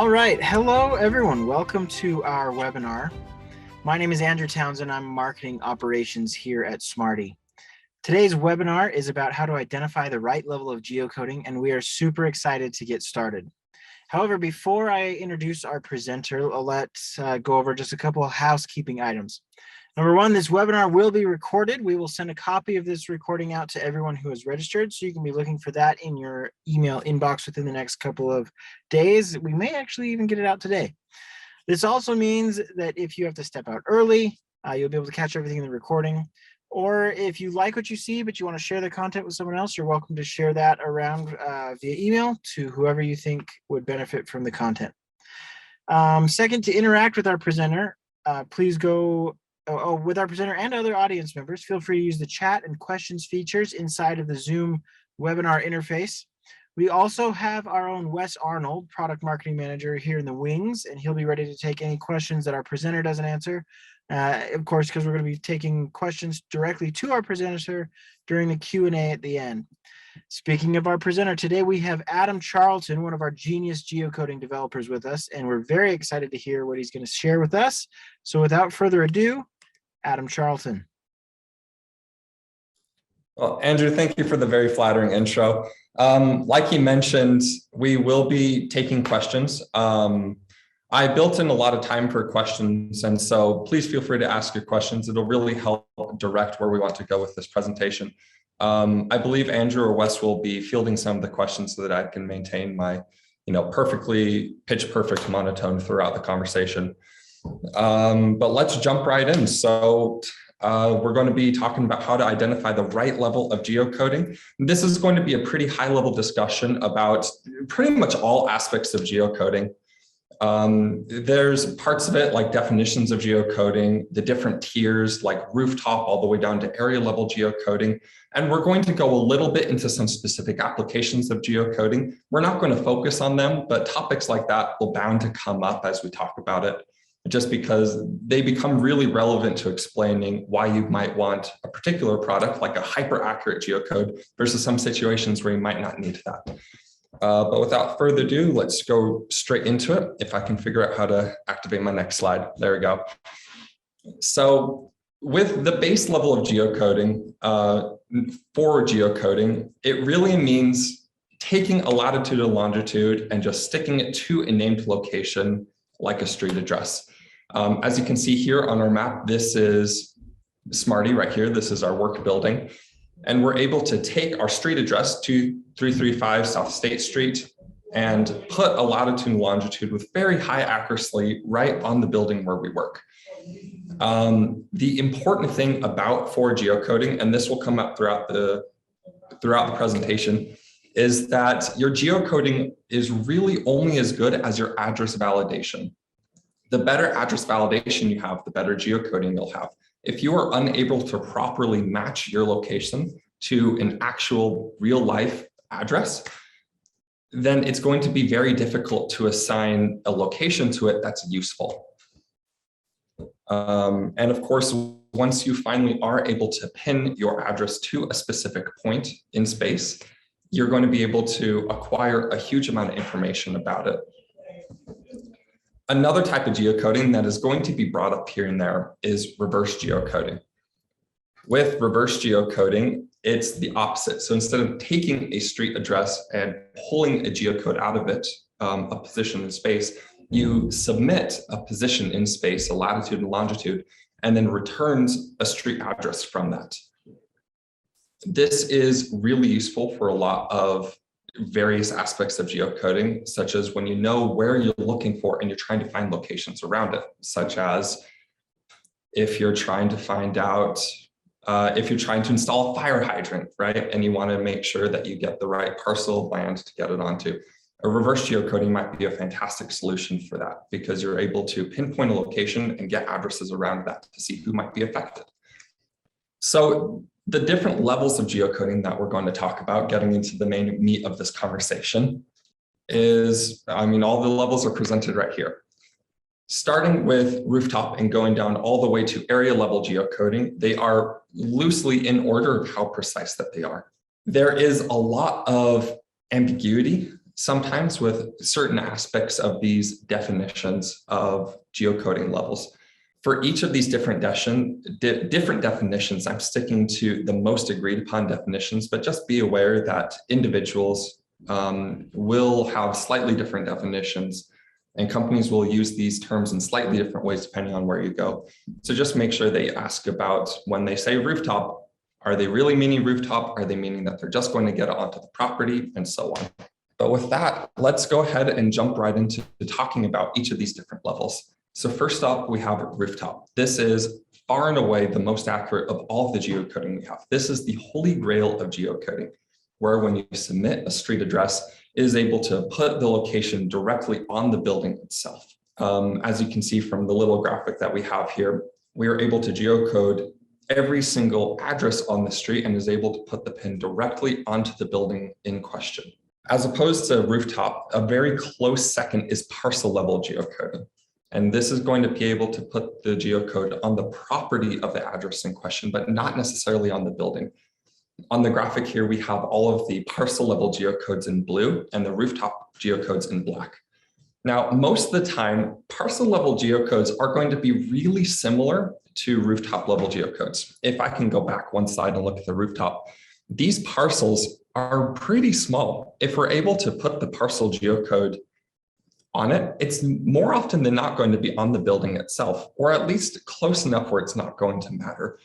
All right. Hello, everyone. Welcome to our webinar. My name is Andrew Townsend. I'm marketing operations here at Smarty. Today's webinar is about how to identify the right level of geocoding, and we are super excited to get started. However, before I introduce our presenter, let's go over just a couple of housekeeping items. Number one, this webinar will be recorded. We will send a copy of this recording out to everyone who is registered, so you can be looking for that in your email inbox within the next couple of days. We may actually even get it out today. This also means that if you have to step out early, you'll be able to catch everything in the recording. Or if you like what you see, but you want to share the content with someone else, you're welcome to share that around via email to whoever you think would benefit from the content. Second, to interact with our presenter, please go with our presenter and other audience members, feel free to use the chat and questions features inside of the Zoom webinar interface. We also have our own Wes Arnold, product marketing manager, here in the wings, and he'll be ready to take any questions that our presenter doesn't answer. Of course, because we're going to be taking questions directly to our presenter during the Q&A at the end. Speaking of our presenter, today we have Adam Charlton, one of our genius geocoding developers with us, and we're very excited to hear what he's going to share with us. So without further ado, Adam Charlton. Well, Andrew, thank you for the very flattering intro. Like you mentioned, we will be taking questions. I built in a lot of time for questions, and so please feel free to ask your questions. It'll really help direct where we want to go with this presentation. I believe Andrew or Wes will be fielding some of the questions so that I can maintain my, perfectly pitch perfect monotone throughout the conversation. But let's jump right in. So we're going to be talking about how to identify the right level of geocoding. This is going to be a pretty high level discussion about pretty much all aspects of geocoding. There's parts of it like definitions of geocoding, the different tiers like rooftop all the way down to area level geocoding. And we're going to go a little bit into some specific applications of geocoding. We're not going to focus on them, but topics like that will bound to come up as we talk about it, just because they become really relevant to explaining why you might want a particular product like a hyper accurate geocode versus some situations where you might not need that. But without further ado, let's go straight into it. If I can figure out how to activate my next slide. There we go. So with the base level of geocoding, for geocoding, it really means taking a latitude and longitude and just sticking it to a named location like a street address. As you can see here on our map, this is Smarty right here. This is our work building. And we're able to take our street address, 2335 South State Street, and put a latitude and longitude with very high accuracy right on the building where we work. The important thing about for geocoding, and this will come up throughout the presentation, is that your geocoding is really only as good as your address validation. The better address validation you have, the better geocoding you'll have. If you are unable to properly match your location to an actual real life address, then it's going to be very difficult to assign a location to it that's useful. And of course, once you finally are able to pin your address to a specific point in space, you're going to be able to acquire a huge amount of information about it. Another type of geocoding that is going to be brought up here and there is reverse geocoding. With reverse geocoding, it's the opposite. So instead of taking a street address and pulling a geocode out of it, a position in space, you submit a position in space, a latitude and longitude, and then returns a street address from that. This is really useful for a lot of various aspects of geocoding, such as when you know where you're looking for and you're trying to find locations around it, such as if you're trying to find out, if you're trying to install a fire hydrant, right? And you want to make sure that you get the right parcel of land to get it onto. A reverse geocoding might be a fantastic solution for that because you're able to pinpoint a location and get addresses around that to see who might be affected. So the different levels of geocoding that we're going to talk about, getting into the main meat of this conversation, is, all the levels are presented right here. Starting with rooftop and going down all the way to area level geocoding, they are loosely in order of how precise that they are. There is a lot of ambiguity sometimes with certain aspects of these definitions of geocoding levels. For each of these different definitions, I'm sticking to the most agreed upon definitions, but just be aware that individuals will have slightly different definitions, and companies will use these terms in slightly different ways depending on where you go. So just make sure they ask about when they say rooftop, are they really meaning rooftop? Are they meaning that they're just going to get it onto the property, and so on. But with that, let's go ahead and jump right into talking about each of these different levels. So first up, we have rooftop. This is far and away the most accurate of all of the geocoding we have. This is the holy grail of geocoding, where when you submit a street address, it is able to put the location directly on the building itself. As you can see from the little graphic that we have here, we are able to geocode every single address on the street and is able to put the pin directly onto the building in question. As opposed to rooftop, a very close second is parcel level geocoding. And this is going to be able to put the geocode on the property of the address in question, but not necessarily on the building. On the graphic here, we have all of the parcel level geocodes in blue and the rooftop geocodes in black. Now, most of the time, parcel level geocodes are going to be really similar to rooftop level geocodes. If I can go back one slide and look at the rooftop, these parcels are pretty small. If we're able to put the parcel geocode on it, it's more often than not going to be on the building itself, or at least close enough where it's not going to matter.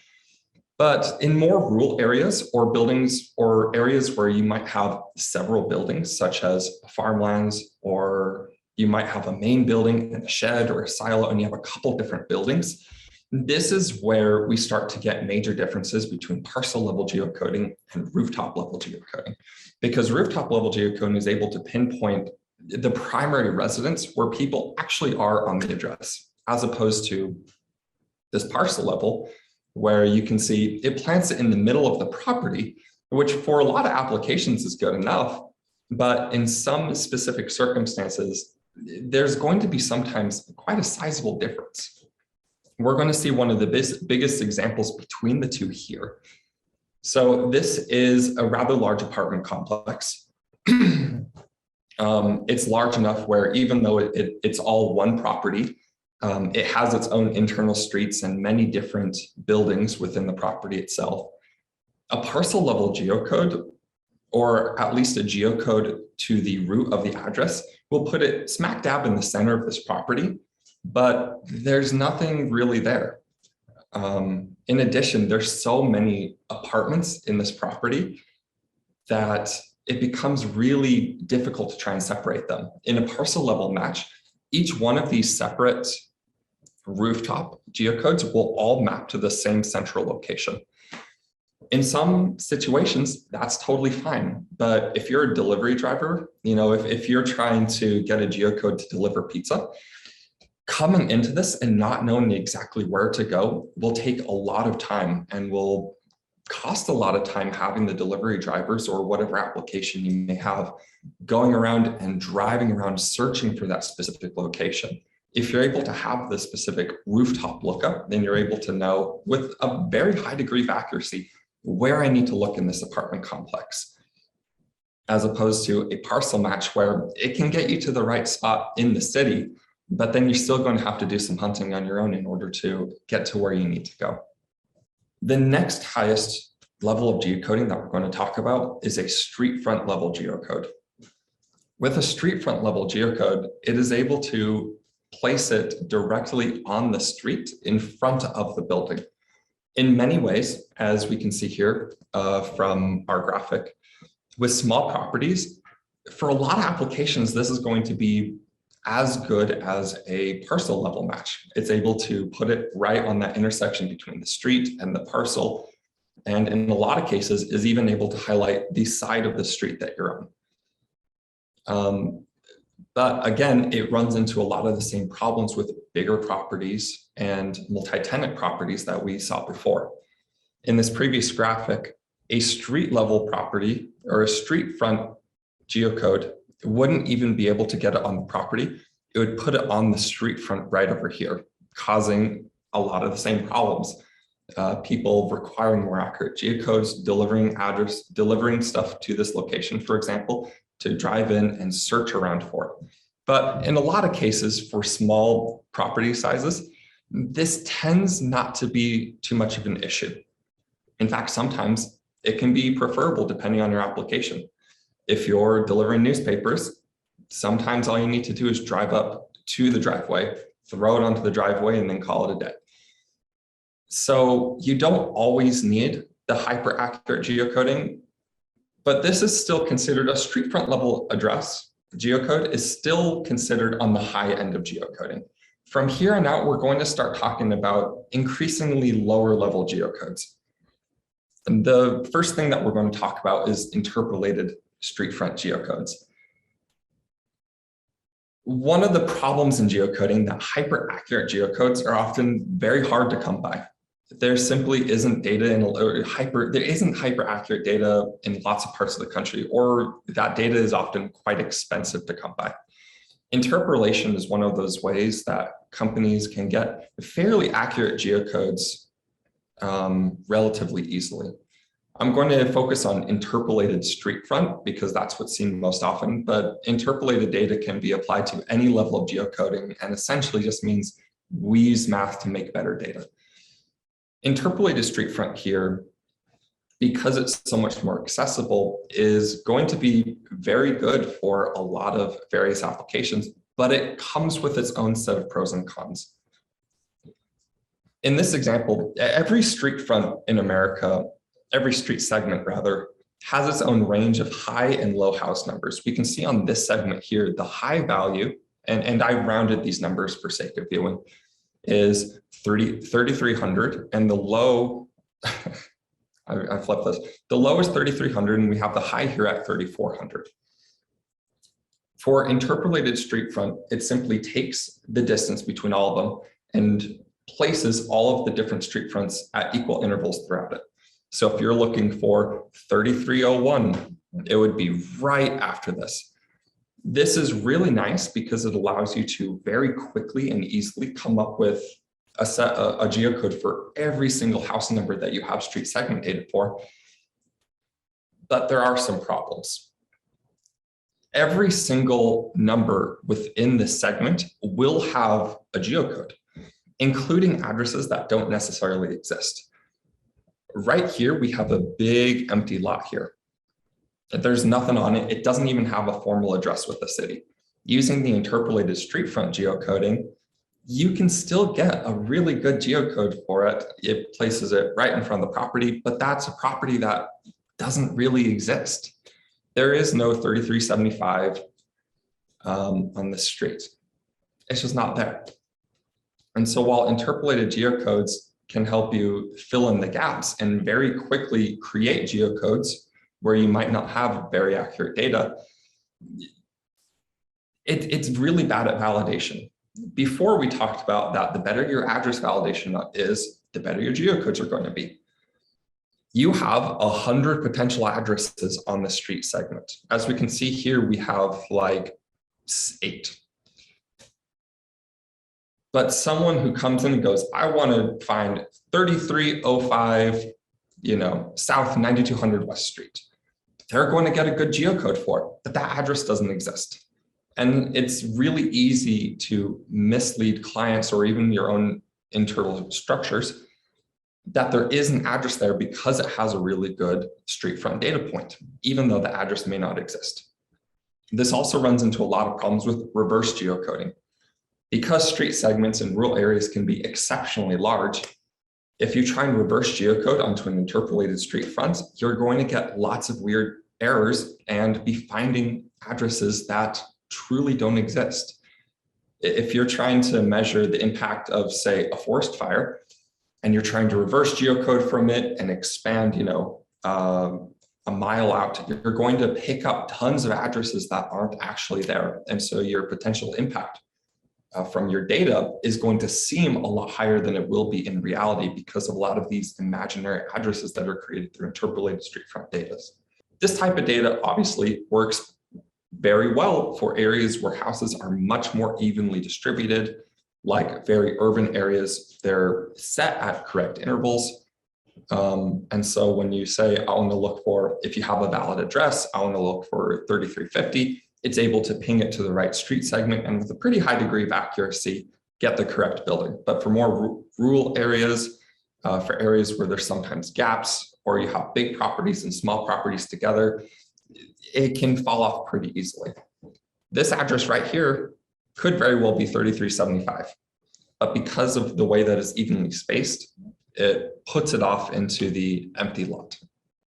But in more rural areas or buildings or areas where you might have several buildings, such as farmlands, or you might have a main building and a shed or a silo, and you have a couple different buildings, this is where we start to get major differences between parcel level geocoding and rooftop level geocoding, because rooftop level geocoding is able to pinpoint the primary residence where people actually are on the address, as opposed to this parcel level, where you can see it plants it in the middle of the property, which for a lot of applications is good enough. But in some specific circumstances, there's going to be sometimes quite a sizable difference. We're going to see one of the biggest examples between the two here. So this is a rather large apartment complex. It's large enough where even though it's all one property, it has its own internal streets and many different buildings within the property itself. A parcel level geocode, or at least a geocode to the root of the address, will put it smack dab in the center of this property, but there's nothing really there. In addition, there's so many apartments in this property that it becomes really difficult to try and separate them. In a parcel level match, each one of these separate rooftop geocodes will all map to the same central location. In some situations, that's totally fine. But if you're a delivery driver, if you're trying to get a geocode to deliver pizza, coming into this and not knowing exactly where to go will take a lot of time and will cost a lot of time having the delivery drivers or whatever application you may have going around and driving around searching for that specific location. If you're able to have the specific rooftop lookup, then you're able to know with a very high degree of accuracy where I need to look in this apartment complex, as opposed to a parcel match where it can get you to the right spot in the city, but then you're still going to have to do some hunting on your own in order to get to where you need to go. The next highest level of geocoding that we're going to talk about is a street front level geocode. With a street front level geocode, it is able to place it directly on the street in front of the building. In many ways, as we can see here from our graphic, with small properties, for a lot of applications, this is going to be as good as a parcel level match. It's able to put it right on that intersection between the street and the parcel. And in a lot of cases is even able to highlight the side of the street that you're on. But again, it runs into a lot of the same problems with bigger properties and multi-tenant properties that we saw before. In this previous graphic, a street level property or a street front geocode wouldn't even be able to get it on the property. It would put it on the street front right over here, causing a lot of the same problems. People requiring more accurate geocodes, delivering stuff to this location, for example, to drive in and search around for. But in a lot of cases for small property sizes, this tends not to be too much of an issue. In fact, sometimes it can be preferable depending on your application. If you're delivering newspapers, sometimes all you need to do is drive up to the driveway, throw it onto the driveway, and then call it a day. So you don't always need the hyper accurate geocoding, but this is still considered a street front level address. Geocode is still considered on the high end of geocoding. From here on out, we're going to start talking about increasingly lower level geocodes. And the first thing that we're going to talk about is interpolated street front geocodes. One of the problems in geocoding that hyper accurate geocodes are often very hard to come by. There simply isn't data there isn't hyper accurate data in lots of parts of the country, or that data is often quite expensive to come by. Interpolation is one of those ways that companies can get fairly accurate geocodes relatively easily. I'm going to focus on interpolated street front because that's what's seen most often, but interpolated data can be applied to any level of geocoding and essentially just means we use math to make better data. Interpolated street front here, because it's so much more accessible, is going to be very good for a lot of various applications, but it comes with its own set of pros and cons. In this example, every street front in America, every street segment rather, has its own range of high and low house numbers. We can see on this segment here, the high value, and I rounded these numbers for sake of viewing, is 3,300, and the low, I flipped this. The low is 3,300, and we have the high here at 3,400. For interpolated street front, it simply takes the distance between all of them and places all of the different street fronts at equal intervals throughout it. So if you're looking for 3,301, it would be right after this. This is really nice because it allows you to very quickly and easily come up with a geocode for every single house number that you have street segment data for. But there are some problems. Every single number within this segment will have a geocode, including addresses that don't necessarily exist. Right here, we have a big empty lot here. There's nothing on it. It doesn't even have a formal address with the city. Using the interpolated street front geocoding, you can still get a really good geocode for it. It places it right in front of the property, but that's a property that doesn't really exist. There is no 3375 on this street. It's just not there. And so while interpolated geocodes can help you fill in the gaps and very quickly create geocodes where you might not have very accurate data, it's really bad at validation. Before we talked about that, the better your address validation is, the better your geocodes are going to be. You have 100 potential addresses on the street segment. As we can see here, we have like 8. But someone who comes in and goes, I want to find 3305, South 9200 West Street. They're going to get a good geocode for it, but that address doesn't exist. And it's really easy to mislead clients or even your own internal structures that there is an address there because it has a really good street front data point, even though the address may not exist. This also runs into a lot of problems with reverse geocoding. Because street segments in rural areas can be exceptionally large, if you try and reverse geocode onto an interpolated street front, you're going to get lots of weird errors and be finding addresses that truly don't exist. If you're trying to measure the impact of, say, a forest fire, and you're trying to reverse geocode from it and expand, a mile out, you're going to pick up tons of addresses that aren't actually there. And so your potential impact from your data is going to seem a lot higher than it will be in reality because of a lot of these imaginary addresses that are created through interpolated street front data. This type of data obviously works very well for areas where houses are much more evenly distributed, like very urban areas. They're set at correct intervals. And so when you say, I want to look for, if you have a valid address, I want to look for 3350, it's able to ping it to the right street segment and with a pretty high degree of accuracy, get the correct building. But for more rural areas, for areas where there's sometimes gaps or you have big properties and small properties together, it can fall off pretty easily. This address right here could very well be 3375, but because of the way that it's evenly spaced, it puts it off into the empty lot.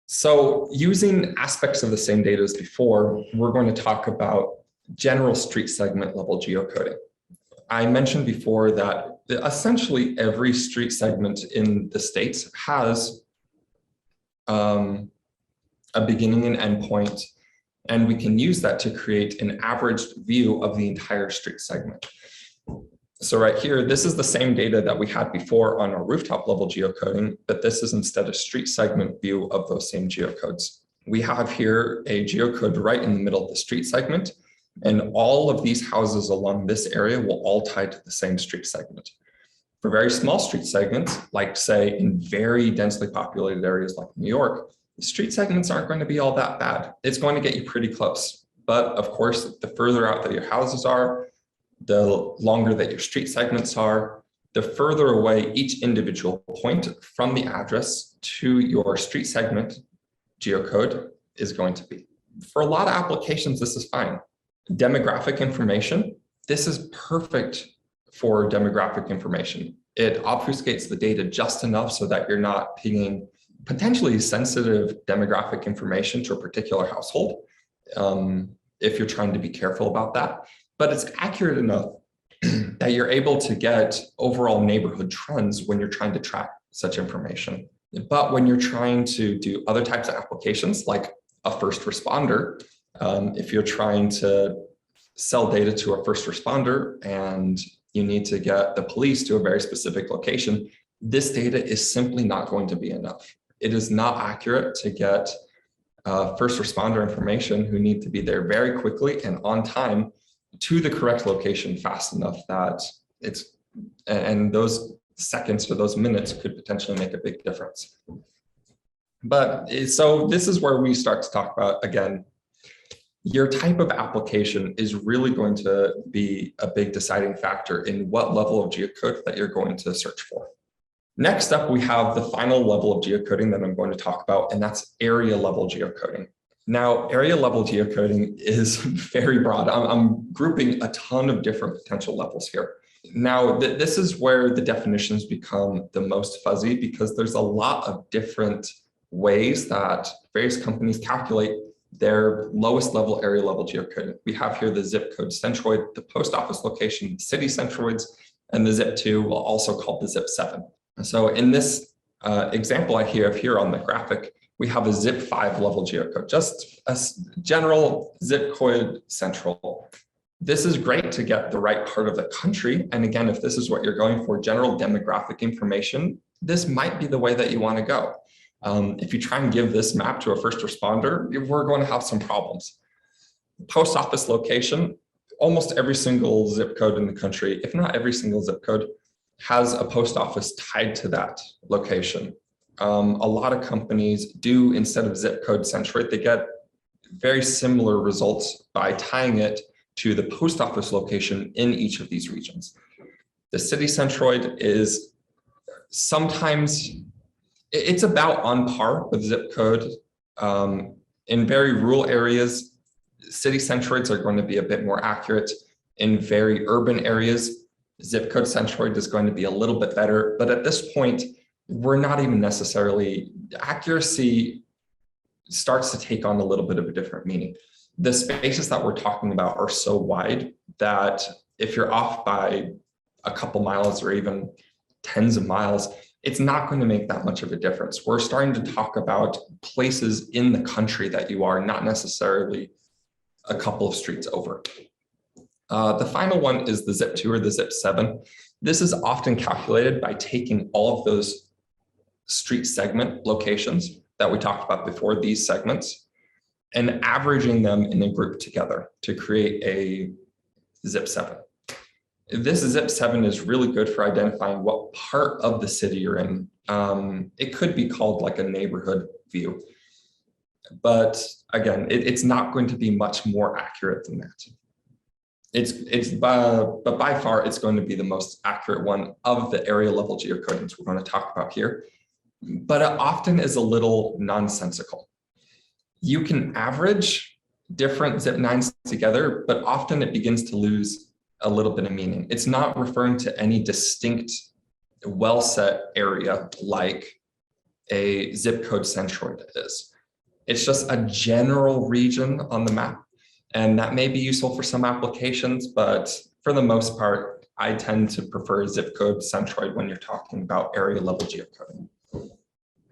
So using aspects of the same data as before, we're going to talk about general street segment level geocoding. I mentioned before that essentially every street segment in the States has a beginning and end point, and we can use that to create an averaged view of the entire street segment. So right here, this is the same data that we had before on our rooftop level geocoding, but this is instead a street segment view of those same geocodes. We have here a geocode right in the middle of the street segment, and all of these houses along this area will all tie to the same street segment. For very small street segments, like say in very densely populated areas like New York, the street segments aren't going to be all that bad. It's going to get you pretty close. But of course, the further out that your houses are, the longer that your street segments are, the further away each individual point from the address to your street segment geocode is going to be. For a lot of applications, this is fine. Demographic information, this is perfect for demographic information. It obfuscates the data just enough so that you're not pinging potentially sensitive demographic information to a particular household, if you're trying to be careful about that. But it's accurate enough that you're able to get overall neighborhood trends when you're trying to track such information. But when you're trying to do other types of applications, like a first responder, if you're trying to sell data to a first responder and you need to get the police to a very specific location, this data is simply not going to be enough. It is not accurate to get first responder information who need to be there very quickly and on time to the correct location fast enough that it's, and those seconds or those minutes could potentially make a big difference. But so this is where we start to talk about, again, your type of application is really going to be a big deciding factor in what level of geocode that you're going to search for. Next up, we have the final level of geocoding that I'm going to talk about, and that's area level geocoding. Now, area level geocoding is very broad. I'm grouping a ton of different potential levels here. Now, this is where the definitions become the most fuzzy because there's a lot of different ways that various companies calculate their lowest level area level geocoding. We have here the zip code centroid, the post office location, city centroids, and the zip 2, also called the zip 7. So in this example I have here on the graphic, we have a zip 5 level geocode, just a general zip code central. This is great to get the right part of the country. And again, if this is what you're going for, general demographic information, this might be the way that you want to go. If you try and give this map to a first responder, we're going to have some problems. Post office location, almost every single zip code in the country, if not every single zip code, has a post office tied to that location. A lot of companies do, instead of zip code centroid, they get very similar results by tying it to the post office location in each of these regions. The city centroid is sometimes, it's about on par with zip code. In very rural areas, city centroids are going to be a bit more accurate. In very urban areas, zip code centroid is going to be a little bit better. But at this point, we're not even necessarily, accuracy starts to take on a little bit of a different meaning. The spaces that we're talking about are so wide that if you're off by a couple miles or even tens of miles, it's not going to make that much of a difference. We're starting to talk about places in the country that you are, not necessarily a couple of streets over. The final one is the zip 2 or the zip 7. This is often calculated by taking all of those street segment locations that we talked about before, these segments, and averaging them in a group together to create a zip 7. this zip7 is really good for identifying what part of the city you're in. It could be called like a neighborhood view, but again, it's not going to be much more accurate than that. But by far, it's going to be the most accurate one of the area level geocodings we're going to talk about here. But it often is a little nonsensical. You can average different zip9s together, but often it begins to lose a little bit of meaning. It's not referring to any distinct well set area like a zip code centroid is. It's just a general region on the map. And that may be useful for some applications, but for the most part, I tend to prefer zip code centroid when you're talking about area level geocoding.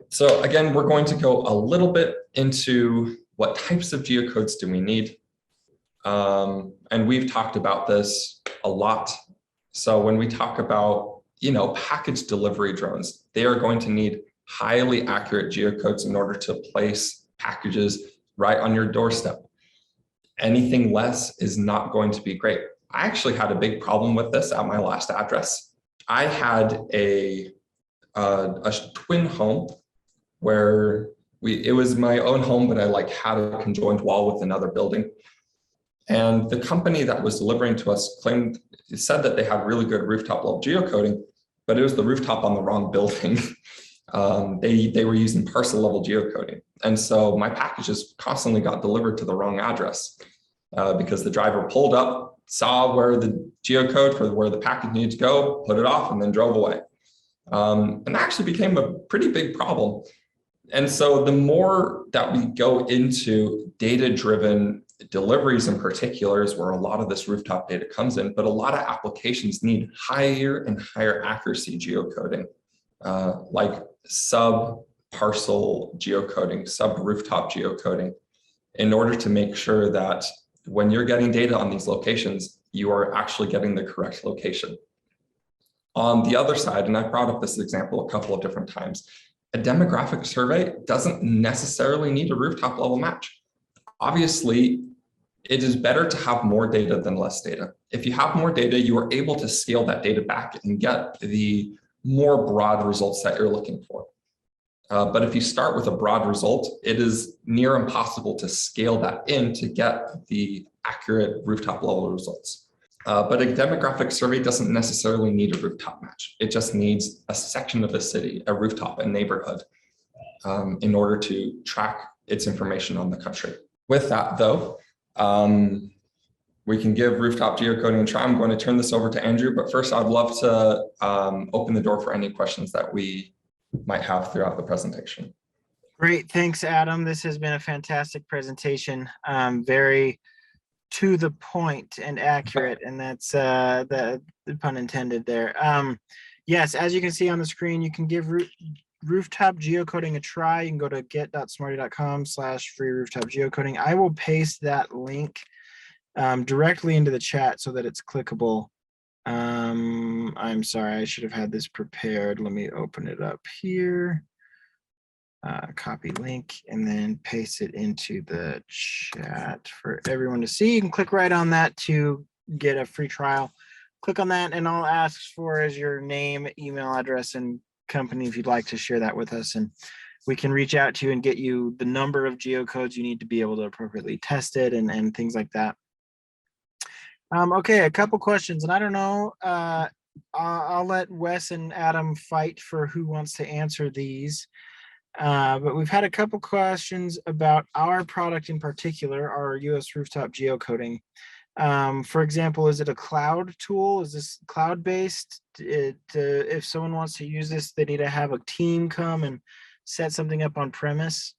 So again, we're going to go a little bit into what types of geocodes do we need. And we've talked about this a lot. So when we talk about, package delivery drones, they are going to need highly accurate geocodes in order to place packages right on your doorstep. Anything less is not going to be great. I actually had a big problem with this at my last address. I had a twin home where it was my own home, but I had a conjoined wall with another building. And the company that was delivering to us said that they had really good rooftop level geocoding, but it was the rooftop on the wrong building. They were using parcel level geocoding. And so my packages constantly got delivered to the wrong address because the driver pulled up, saw where the geocode for where the package needed to go, put it off, and then drove away. And that actually became a pretty big problem. And so the more that we go into data-driven deliveries in particular is where a lot of this rooftop data comes in, but a lot of applications need higher and higher accuracy geocoding, like sub-parcel geocoding, sub-rooftop geocoding, in order to make sure that when you're getting data on these locations, you are actually getting the correct location. On the other side, and I brought up this example a couple of different times, a demographic survey doesn't necessarily need a rooftop level match. Obviously, it is better to have more data than less data. If you have more data, you are able to scale that data back and get the more broad results that you're looking for. But if you start with a broad result, it is near impossible to scale that in to get the accurate rooftop level results. But a demographic survey doesn't necessarily need a rooftop match. It just needs a section of the city, a rooftop, a neighborhood, in order to track its information on the country. With that, though, we can give rooftop geocoding a try. I'm going to turn this over to Andrew, but first I'd love to open the door for any questions that we might have throughout the presentation. Great, thanks, Adam. This has been a fantastic presentation. Very to the point and accurate, and that's the pun intended there. Yes, as you can see on the screen, you can give rooftop geocoding a try. You can go to get.smarty.com/free rooftop geocoding. I will paste that link directly into the chat so that it's clickable. I'm sorry, I should have had this prepared. Let me open it up here. Copy link and then paste it into the chat for everyone to see. You can click right on that to get a free trial. Click on that and I'll ask for as your name, email address, and company if you'd like to share that with us, and we can reach out to you and get you the number of geocodes you need to be able to appropriately test it and things like that. Okay, a couple questions, and I don't know, I'll let Wes and Adam fight for who wants to answer these. But we've had a couple questions about our product in particular, our US rooftop geocoding. For example, is it a cloud tool? Is this cloud-based? If someone wants to use this, they need to have a team come and set something up on premise?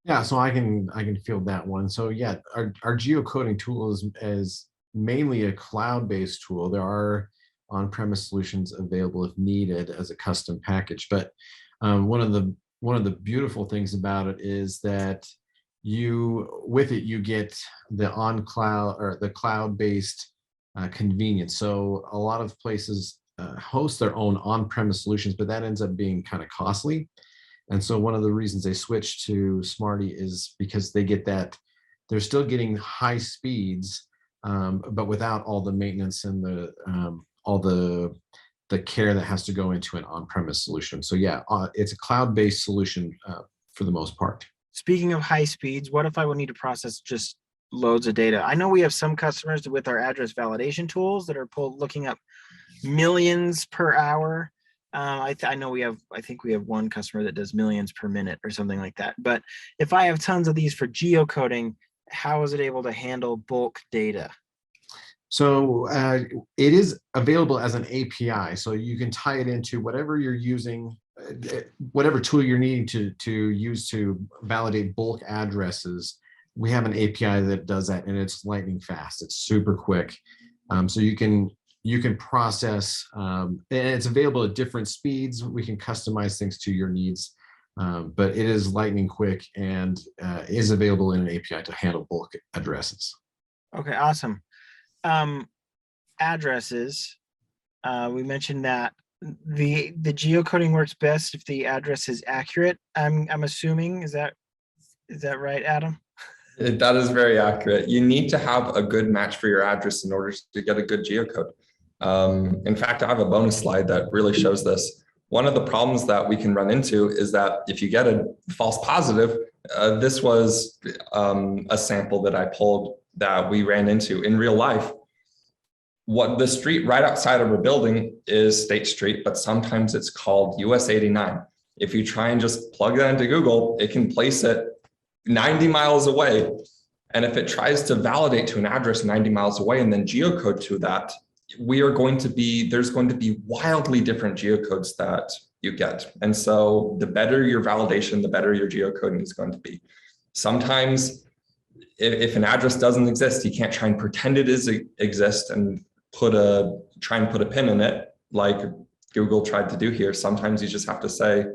Yeah, so I can field that one. So yeah, our geocoding tool is mainly a cloud-based tool. There are on-premise solutions available if needed as a custom package, but one of the beautiful things about it is that you get the on cloud or the cloud-based convenience. So a lot of places host their own on-premise solutions, but that ends up being kind of costly. And so one of the reasons they switch to Smarty is because they get that they're still getting high speeds but without all the maintenance and all the care that has to go into an on-premise solution. So yeah, it's a cloud-based solution for the most part. Speaking of high speeds, what if I would need to process just loads of data? I know we have some customers with our address validation tools that are looking up millions per hour. I know I think we have one customer that does millions per minute or something like that. But if I have tons of these for geocoding, how is it able to handle bulk data? So it is available as an API. So you can tie it into whatever you're using, whatever tool you're needing to use to validate bulk addresses. We have an API that does that, and it's lightning fast. It's super quick. So you can process, and it's available at different speeds. We can customize things to your needs, but it is lightning quick and is available in an API to handle bulk addresses. Okay, awesome. Addresses. We mentioned that the geocoding works best if the address is accurate. I'm assuming, is that right, Adam? That is very accurate. You need to have a good match for your address in order to get a good geocode. In fact, I have a bonus slide that really shows this. One of the problems that we can run into is that if you get a false positive, this was a sample that I pulled that we ran into in real life. What the street right outside of our building is State Street, but sometimes it's called US 89. If you try and just plug that into Google, it can place it 90 miles away. And if it tries to validate to an address 90 miles away and then geocode to that, there's going to be wildly different geocodes that you get. And so the better your validation, the better your geocoding is going to be. Sometimes if an address doesn't exist, you can't try and pretend it exists and try and put a pin in it like Google tried to do here. Sometimes you just have to say,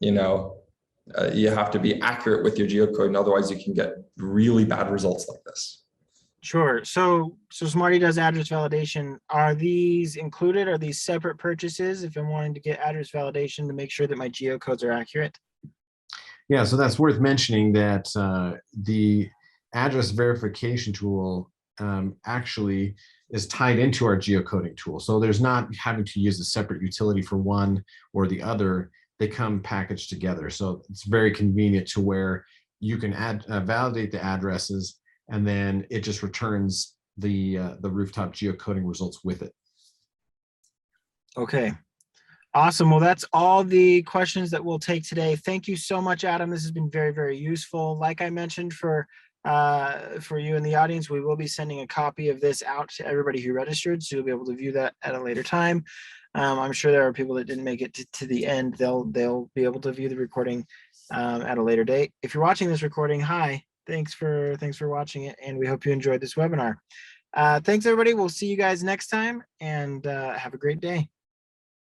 you have to be accurate with your geocoding, otherwise you can get really bad results like this. Sure. So Smarty does address validation. Are these included? Are these separate purchases if I'm wanting to get address validation to make sure that my geocodes are accurate? Yeah, so that's worth mentioning that the address verification tool actually is tied into our geocoding tool. So there's not having to use a separate utility for one or the other. They come packaged together. So it's very convenient to where you can validate the addresses, and then it just returns the Rooftop Geocoding results with it. Okay. Awesome. Well, that's all the questions that we'll take today. Thank you so much, Adam. This has been very, very useful. Like I mentioned, for you in the audience, we will be sending a copy of this out to everybody who registered, so you'll be able to view that at a later time. I'm sure there are people that didn't make it to the end. They'll be able to view the recording at a later date. If you're watching this recording, hi, thanks for watching it, and we hope you enjoyed this webinar. Thanks, everybody. We'll see you guys next time, and have a great day.